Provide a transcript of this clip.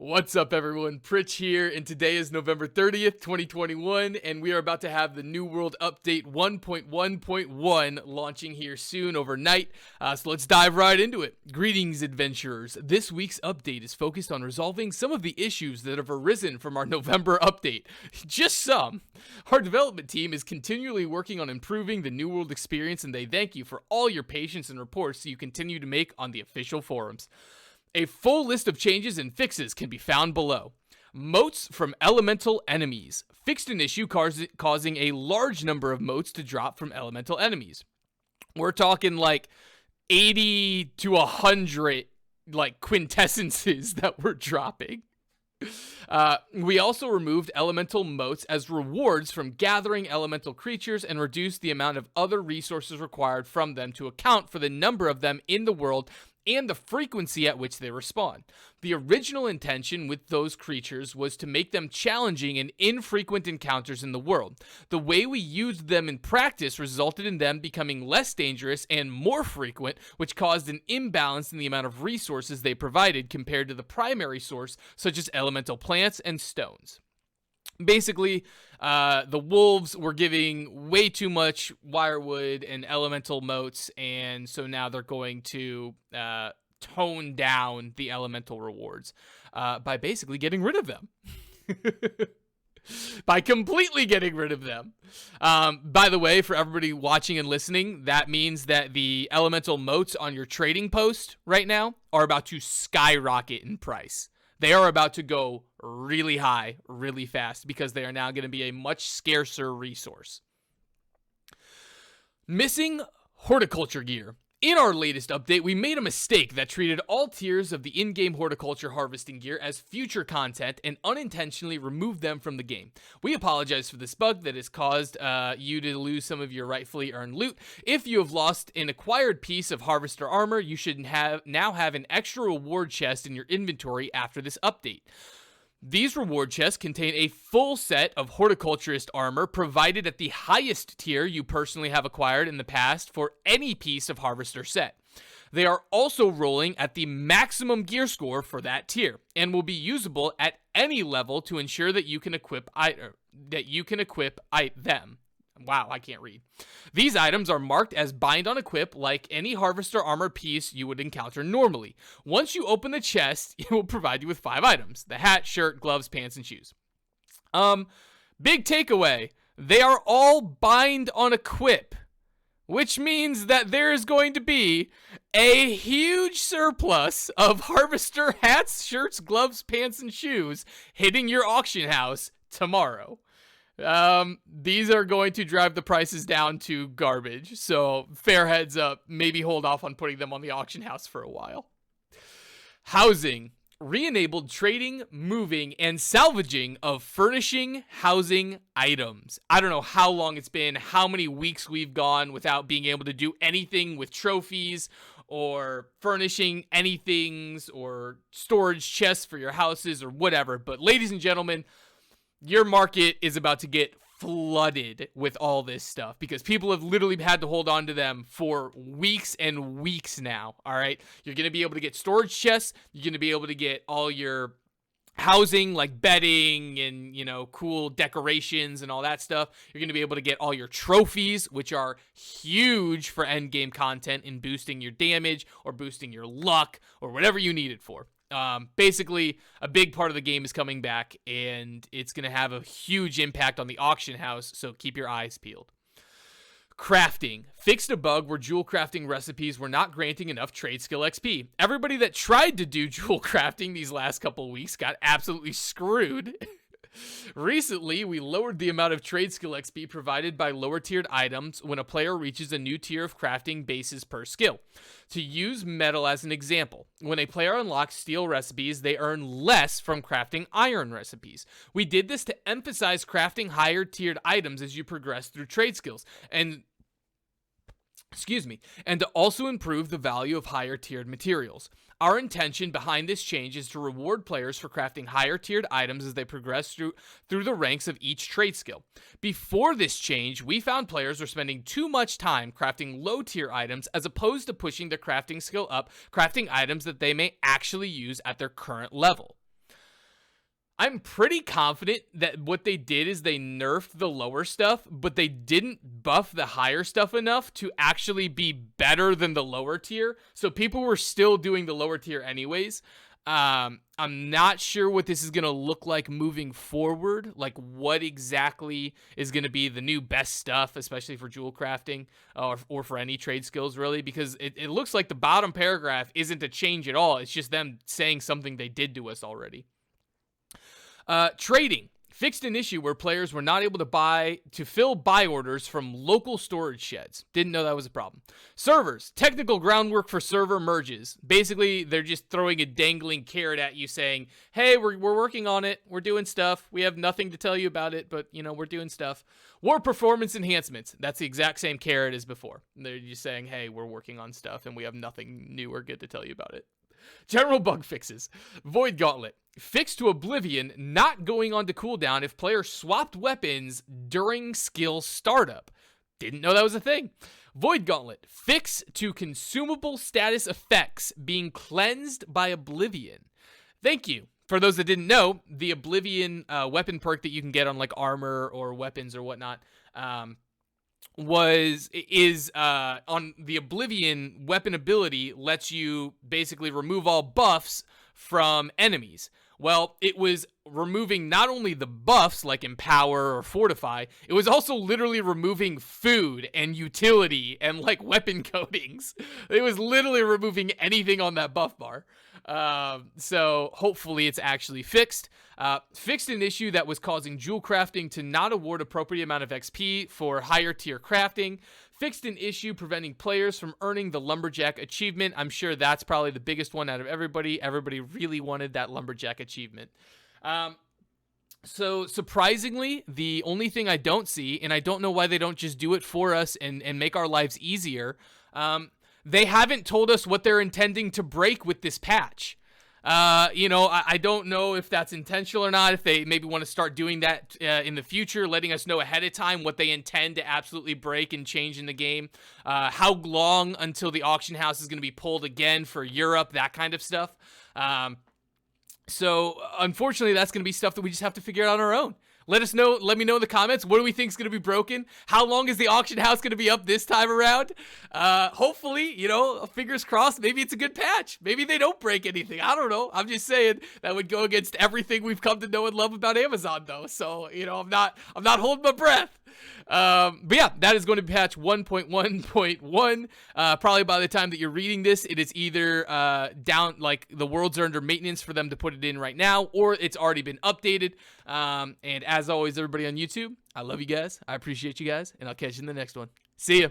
What's up, everyone? Pritch here, and today is November 30th, 2021, and we are about to have the New World Update 1.1.1 launching here soon overnight, so let's dive right into it. Greetings, adventurers. This week's update is focused on resolving some of the issues that have arisen from our November update. Just some. Our development team is continually working on improving the New World experience, and they thank you for all your patience and reports you continue to make on the official forums. A full list of changes and fixes can be found below. Motes from elemental enemies. Fixed an issue causing a large number of motes to drop from elemental enemies. We're talking like 80 to 100 like quintessences that were dropping. We also removed elemental motes as rewards from gathering elemental creatures and reduced the amount of other resources required from them to account for the number of them in the world and the frequency at which they respawn. The original intention with those creatures was to make them challenging and infrequent encounters in the world. The way we used them in practice resulted in them becoming less dangerous and more frequent, which caused an imbalance in the amount of resources they provided compared to the primary source, such as elemental plants and stones. Basically, the wolves were giving way too much wirewood and elemental motes, and so now they're going to tone down the elemental rewards by basically getting rid of them. By completely getting rid of them. By the way, for everybody watching and listening, that means that the elemental motes on your trading post right now are about to skyrocket in price. They are about to go really high, really fast, because they are now going to be a much scarcer resource. Missing horticulture gear. In our latest update, we made a mistake that treated all tiers of the in-game horticulture harvesting gear as future content and unintentionally removed them from the game. We apologize for this bug that has caused you to lose some of your rightfully earned loot. If you have lost an acquired piece of harvester armor, you should now have an extra reward chest in your inventory after this update. These reward chests contain a full set of horticulturist armor provided at the highest tier you personally have acquired in the past for any piece of harvester set. They are also rolling at the maximum gear score for that tier and will be usable at any level to ensure that you can equip them. Wow, I can't read. These items are marked as bind on equip like any harvester armor piece you would encounter normally. Once you open the chest, it will provide you with 5 items: the hat, shirt, gloves, pants, and shoes. Big takeaway. They are all bind on equip, which means that there is going to be a huge surplus of harvester hats, shirts, gloves, pants, and shoes hitting your auction house tomorrow. These are going to drive the prices down to garbage, so fair heads up, maybe hold off on putting them on the auction house for a while. Housing. Re-enabled trading, moving, and salvaging of furnishing housing items. I don't know how long it's been, how many weeks we've gone without being able to do anything with trophies or furnishing anythings or storage chests for your houses or whatever, but ladies and gentlemen, your market is about to get flooded with all this stuff because people have literally had to hold on to them for weeks and weeks now, all right? You're going to be able to get storage chests. You're going to be able to get all your housing like bedding and, cool decorations and all that stuff. You're going to be able to get all your trophies, which are huge for end game content in boosting your damage or boosting your luck or whatever you need it for. Basically, a big part of the game is coming back, and it's going to have a huge impact on the auction house, so keep your eyes peeled. Crafting. Fixed a bug where jewel crafting recipes were not granting enough trade skill XP. Everybody that tried to do jewel crafting these last couple weeks got absolutely screwed. Recently, we lowered the amount of trade skill XP provided by lower tiered items when a player reaches a new tier of crafting bases per skill. To use metal as an example, when a player unlocks steel recipes, they earn less from crafting iron recipes. We did this to emphasize crafting higher tiered items as you progress through trade skills, and to also improve the value of higher tiered materials. Our intention behind this change is to reward players for crafting higher tiered items as they progress through the ranks of each trade skill. Before this change, we found players were spending too much time crafting low tier items as opposed to pushing their crafting skill up, crafting items that they may actually use at their current level. I'm pretty confident that what they did is they nerfed the lower stuff, but they didn't buff the higher stuff enough to actually be better than the lower tier. So people were still doing the lower tier anyways. I'm not sure what this is going to look like moving forward, like what exactly is going to be the new best stuff, especially for jewel crafting or for any trade skills, really, because it looks like the bottom paragraph isn't a change at all. It's just them saying something they did to us already. Trading. Fixed an issue where players were not able to fill buy orders from local storage sheds. Didn't know that was a problem. Servers. Technical groundwork for server merges. Basically, they're just throwing a dangling carrot at you saying, hey, we're working on it. We're doing stuff. We have nothing to tell you about it, but, we're doing stuff. War performance enhancements. That's the exact same carrot as before. They're just saying, hey, we're working on stuff, and we have nothing new or good to tell you about it. General bug fixes. Void Gauntlet. Fix to Oblivion not going on to cooldown if players swapped weapons during skill startup. Didn't know that was a thing. Void Gauntlet. Fix to consumable status effects being cleansed by Oblivion. Thank you. For those that didn't know, the Oblivion weapon perk that you can get on like armor or weapons or whatnot is on the Oblivion weapon ability lets you basically remove all buffs from enemies. Well, it was removing not only the buffs like Empower or Fortify, it was also literally removing food and utility and like weapon coatings. It was literally removing anything on that buff bar. So hopefully it's actually fixed. Fixed an issue that was causing jewel crafting to not award appropriate amount of XP for higher tier crafting. Fixed an issue preventing players from earning the Lumberjack achievement. I'm sure that's probably the biggest one out of everybody. Everybody really wanted that Lumberjack achievement. So surprisingly, the only thing I don't see, and I don't know why they don't just do it for us and make our lives easier, they haven't told us what they're intending to break with this patch. I don't know if that's intentional or not, if they maybe want to start doing that in the future, letting us know ahead of time what they intend to absolutely break and change in the game. How long until the auction house is going to be pulled again for Europe, that kind of stuff. So unfortunately, that's going to be stuff that we just have to figure out on our own. Let me know in the comments, what do we think is going to be broken? How long is the auction house going to be up this time around? Hopefully, fingers crossed, maybe it's a good patch. Maybe they don't break anything. I don't know. I'm just saying that would go against everything we've come to know and love about Amazon, though. So, I'm not holding my breath. But yeah, that is going to be patch 1.1.1. Probably by the time that you're reading this, it is either down, like the worlds are under maintenance for them to put it in right now, or it's already been updated. And as always, everybody on YouTube, I love you guys. I appreciate you guys, and I'll catch you in the next one. See ya.